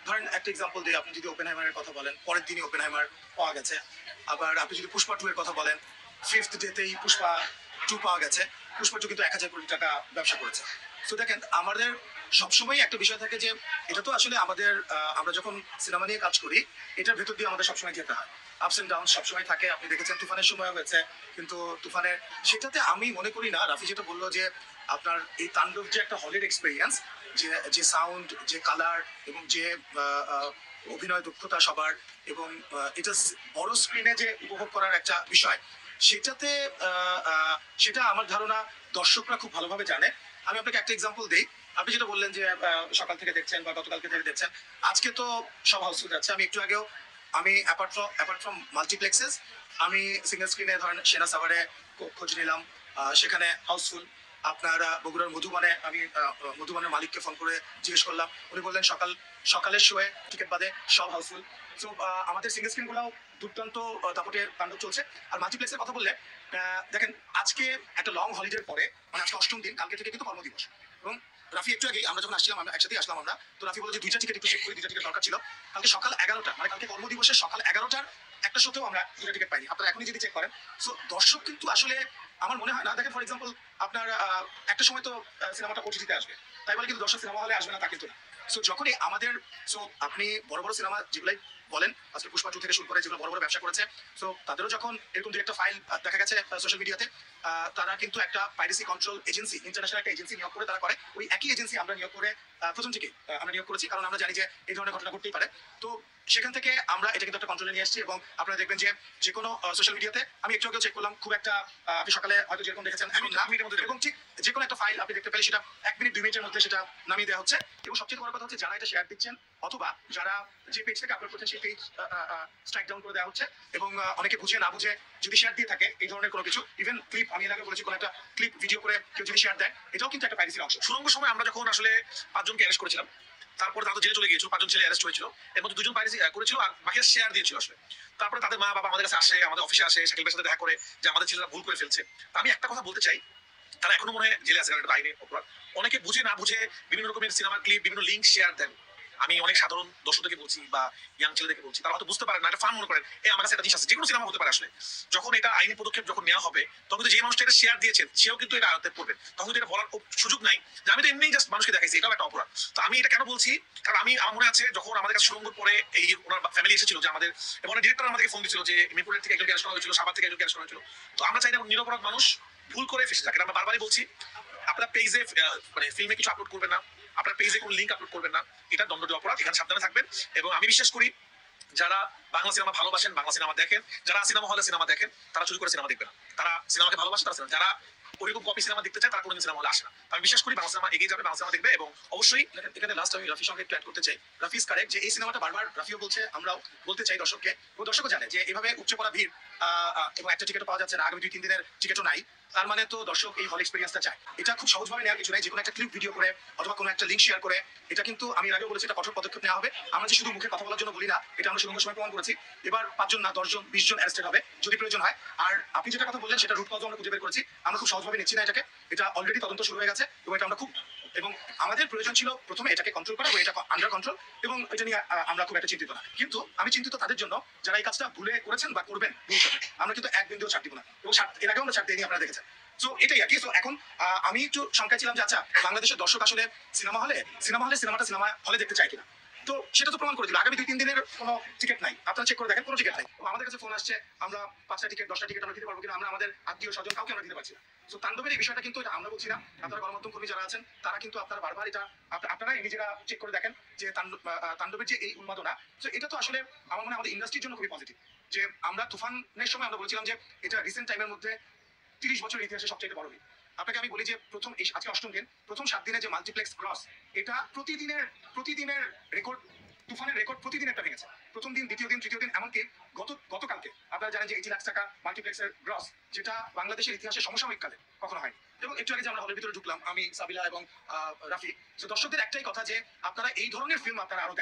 ধরেন একটা এক্সাম্পল দিই, আপনি যদি ওপেনহাইমারের কথা বলেন, পরের দিনই ওপেনহাইমার পাওয়া গেছে। আবার আপনি যদি পুষ্পা 2 এর কথা বলেন, 5th ডেতেই পুষ্পা 2 পাওয়া গেছে। পুষ্পা 2 কিন্তু 1,000 কোটি টাকা ব্যবসা করেছে। সো দেখেন, আমাদের সবসময় একটা বিষয় থাকে যে এটা তো আসলে আমাদের আমরা যখন সিনেমা নিয়ে কাজ করি, এটার ভেতর দিয়ে আমাদের সবসময় যেতে হয়। আপস এন্ড ডাউন সবসময় থাকে। আপনি দেখেছেন তুফানের সময় হয়েছে, কিন্তু তুফানের সেটাতে আমি মনে করি না, রাফি যেটা বললো যে আপনার এই তাণ্ডব যে একটা হলের এক্সপিরিয়েন্স, যে যে সাউন্ড, যে কালার এবং যে আহ, আহ, অভিনয় দক্ষতা সবার, এবং এটা বড় স্ক্রিনে যে উপভোগ করার একটা বিষয়, সেটাতে সেটা আমার ধারণা দর্শকরা খুব ভালোভাবে জানে। আমি আপনাকে একটা এক্সাম্পল দিই। আপনি যেটা বললেন যে সকাল থেকে দেখছেন বা গতকালকে থেকে দেখছেন, আজকে তো সব হাউসফুল যাচ্ছে। আমি একটু আগেও আমি অ্যাপার্ট ফ্রম মাল্টিপ্লেক্সেস, আমি সিঙ্গেল স্ক্রিনে ধরেন সেনা সাভারে খোঁজ নিলাম, সেখানে হাউসফুল। আপনার বগুড়ার মধুবনে আমি মধুবনের মালিককে ফোন করে জিজ্ঞেস করলাম, উনি বললেন সকালের শোয়ে টিকিট বাদে সব হাউসফুল। সো আমাদের সিঙ্গেল স্ক্রিন গুলাও দুর্দান্ত দাপটে তাণ্ডব চলছে। আর মাল্টিপ্লেক্সের কথা বললে দেখেন, আজকে একটা লং হলিডের পরে, মানে আজকে 8ম দিন, কালকে থেকে কিন্তু কর্মদিবস। এবং রাফি একটু আগে আমরা যখন আসছিলাম, আমরা একসাথে আসলাম আমরা, তো রাফি বলে যে 2টা টিকিট একটু চেক করি, 2টা টিকিট দরকার ছিল। কালকে সকাল 11টা, মানে কালকে কর্মদিবসের সকাল 11টার একটা সত্ত্বেও আমরা 2টা টিকিট পাইনি। আপনারা এখনই যদি চেক করেন, সো দর্শক কিন্তু আসলে আমার মনে হয় না। দেখেন, ফর এক্সাম্পল আপনার একটা সময় তো সিনেমাটা ওটিটিতে আসবে, তাই বলে কিন্তু দর্শক সিনেমা হলে আসবে না তা কিন্তু না। সো যখনই আমাদের, সো আপনি বড় বড় সিনেমা যেগুলাই বলেন, আজকে পুষ্পা 2 থেকে শুরু করে যেগুলো বড় বড় ব্যবসা করেছে, সো তাদেরও যখন এরকম একটা ফাইল দেখা গেছে সোশ্যাল মিডিয়াতে, তারা কিন্তু একটা পাইরেসি কন্ট্রোল এজেন্সি, ইন্টারন্যাশনাল একটা এজেন্সি নিয়োগ করে তারা করে। ওই একই এজেন্সি আমরা নিয়োগ করে প্রথম থেকে আমরা নিয়োগ করেছি, কারণ আমরা জানি যে এই ধরনের ঘটনা ঘটতেই পারে। তো সেখান থেকে আমরা এটা কিন্তু একটা কন্ট্রোলে নিয়ে আসছি। এবং আপনারা দেখবেন যে যে কোনো সোশ্যাল মিডিয়াতে, আমি একটু আগে চেক করলাম, খুব একটা আপনি সকালে হয়তো যেরকম দেখেছেন এখন না মিনিটের মধ্যে, এবং ঠিক যে কোনো একটা ফাইল আপনি দেখতে পেলে সেটা 1 মিনিট 2 মিনিটের মধ্যে সেটা নামিয়ে দেওয়া হচ্ছে। এবং সবচেয়ে বড় কথা হচ্ছে, যারা এটা শেয়ার দিচ্ছেন অথবা যারা যে পেজ থেকে আপলোড করছেন সেই পেজ স্ট্রাইক ডাউন করে দেওয়া হচ্ছে। এবং অনেকে বুঝে না বুঝে যদি শেয়ার দিয়ে থাকে এই ধরনের কোনো কিছু, ইভেন ক্লিপ, আমি এর আগে বলেছি, কোনো একটা ক্লিপ ভিডিও করে কেউ যদি শেয়ার দেয়, এটাও কিন্তু একটা পাইরেসির অংশ। সুরঙ্গ সময় আমরা যখন আসলে 5 জনকে অ্যারেস্ট করেছিলাম, তারপরে তারা তো জেলে চলে গিয়েছিল, 5 জন ছেলে অ্যারেস্ট হয়েছিল, এর মধ্যে 2 জন পাইরেসি করেছিল আর বাকিরা শেয়ার দিয়েছিল আসলে। তারপরে তাদের মা বাবা আমাদের কাছে আসে, আমাদের অফিসে আসে, শাকিল ভাইয়ের সাথে দেখা করে যে আমাদের ছেলেরা ভুল করে ফেলছে। তো আমি একটা কথা বলতে চাই, তারা এখনো মনে হয় জেলে আছে, কারণ এটা আইনে অপরাধ। অনেকে বুঝে না বুঝে বিভিন্ন রকমের সিনেমার ক্লিপ, বিভিন্ন লিঙ্ক শেয়ার দেন। আমি অনেক সাধারণ দর্শকদেরকে বলছি বা ইয়াং ছেলেদেরকে বলছি, তারা হয়তো বুঝতে পারেন না, এটা ফান মনে করেন, আমার কাছে একটা জিনিস আছে। যে কোনো সিনেমা হতে পারে আসলে, যখন এটা আইনি পদক্ষেপ যখন নেওয়া হবে, তখন কিন্তু যে মানুষটা এটা শেয়ার দিয়েছেন সেও কিন্তু এটা আয়ত্তে পড়বে। তখন কিন্তু এটা বলার সুযোগ নাই যে আমি তো এমনি জাস্ট মানুষকে দেখাইছি, এটাও একটা অপরাধ। তো আমি এটা কেন বলছি, কারণ আমার মনে আছে যখন আমাদের কাছে সুরঙ্গ পরে এই ওনার ফ্যামিলি এসেছিল, যে আমাদের এবং ডিরেক্টর আমাদেরকে ফোন দিয়েছিল যে মিরপুরের থেকে একজনকে অ্যারেস্ট করা হয়েছিল, সাভার থেকে একজনকে অ্যারেস্ট করা হয়েছিল। তো আমরা চাই না নিরপরাধ মানুষ ভুল করে ফেসে থাকে। আমরা বারবারই বলছি, আপনার পেজে মানে ফিল্মে কিছু আপলোড করবেন না, আপনার পেজে কোনো লিঙ্ক আপলোড করবেন না, এটা দণ্ডনীয় অপরাধ। এখানে সাবধানে থাকবেন। এবং আমি বিশ্বাস করি, যারা বাংলা সিনেমা ভালোবাসেন, বাংলা সিনেমা দেখেন, যারা সিনেমা হলে সিনেমা দেখেন, তারা চুরি করে সিনেমা দেখবে না। তারা সিনেমাকে ভালোবাসে, তারা সিনেমা, যারা ওইরকম কপি সিনেমা দেখতে চায়, তারা কোনোদিন সিনেমা হলে আসে না। আমি বিশ্বাস করি বাংলা সিনেমা এগিয়ে যাবে, বাংলা সিনেমা দেখবে। এবং অবশ্যই এখানে লাস্ট আমি রাফির সঙ্গে একটু অ্যাড করতে চাই। রাফি ইজ কারেক্ট যে এই সিনেমাটা বারবার রাফিও বলছে, আমরাও বলতে চাই দর্শককে, এবং দর্শকও জানে যে এভাবে উপচে পড়া ভিড়, এবং একটা টিকিটও পাওয়া যাচ্ছে না, আগামী 2-3 দিনের টিকিটও নাই, তার মানে তো দর্শক এই হল এক্সপিরিয়েন্সটা চায়। এটা খুব সহজভাবে নেওয়ার কিছু নাই। যে কোনো একটা ক্লিপ ভিডিও করে অথবা কোনো একটা লিঙ্ক শেয়ার করে, এটা কিন্তু আমি এর আগেও বলেছি, এটা কঠোর পদক্ষেপ নেওয়া হবে। আমরা যে শুধু মুখে কথা বলার জন্য বলি না, এটা আমরা সুরঙ্গ সময় প্রমাণ করেছি। এবার 5 জন না 10 জন 20 জন অ্যারেস্টেড হবে যদি প্রয়োজন হয়। আর আপনি যেটা কথা বললেন, সেটা রুট কজও আমরা খুঁজে বের করেছি। আমরা খুব সহজভাবে নিচ্ছি না এটাকে, এটা অলরেডি তদন্ত শুরু হয়ে গেছে। এবং এটা আমরা খুব, এবং আমাদের প্রয়োজন ছিল প্রথমে এটাকে কন্ট্রোল করা, এবং এটা আন্ডার কন্ট্রোল, এবং এটা নিয়ে আমরা খুব একটা চিন্তিত না। কিন্তু আমি চিন্তিত তাদের জন্য যারা এই কাজটা ভুলে করেছেন বা করবেন ভবিষ্যতে। আমরা কিন্তু এক বিন্দুও ছাড় দিব না, এবং এর আগেও আমরা ছাড় দিইনি, আপনারা দেখেছেন। সো এটাই আর কি। সো এখন আমি একটু শঙ্কায় ছিলাম যে আচ্ছা, বাংলাদেশের দর্শক আসলে সিনেমা হলে সিনেমাটা সিনেমা হলে দেখতে চায় কিনা। তো সেটা তো প্রমাণ করে দিল, আগামী 2-3 দিনের কোনো টিকিট নাই। আপনারা চেক করে দেখেন, কোনো টিকিট নাই। আমাদের কাছে ফোন আসছে, আমরা 5টা টিকিট 10টা টিকিট আমরা দিতে পারবো কিনা, আমরা আমাদের আত্মীয় স্বজন কাউকে আমরা দিতে পারছি না। তো তাণ্ডবের এই বিষয়টা কিন্তু এটা আমরা বলছি না, আপনারা গণমাধ্যম কর্মী যারা আছেন তারা কিন্তু আপনারা বারবার এটা আপনারা নিজেরা চেক করে দেখেন যে তাণ্ডবের যে এই উন্মাদনা, তো এটা তো আসলে আমার মনে হয় আমাদের ইন্ডাস্ট্রির জন্য খুবই পজিটিভ। যে আমরা তুফানের সময় আমরা বলছিলাম যে এটা রিসেন্ট টাইমের মধ্যে 30 বছরের ইতিহাসে সবচেয়ে বড় হিট। আপনাকে আমি বলি যে প্রথম এই আজকে 8ম দিন, প্রথম 7 দিনে যে মাল্টিপ্লেক্স গ্রস, এটা প্রতিদিনের রেকর্ড, তুফানের রেকর্ড প্রতিদিন একটা ভেঙেছে। প্রথম দিন, দ্বিতীয় দিন, তৃতীয় দিন, এমনকি গতকালকে আপনারা জানেন যে 80 লাখ টাকা মাল্টিপ্লেক্সের গ্রস, যেটা বাংলাদেশের ইতিহাসে সমসাময়িক কালে কখনো হয়নি। এবং একটু আগে যে আমরা হলের ভিতরে ঢুকলাম, আমি, সাবিলা এবং রাফি, তো দর্শকদের একটাই কথা যে আপনারা এই ধরনের ফিল্ম আপনারা আরো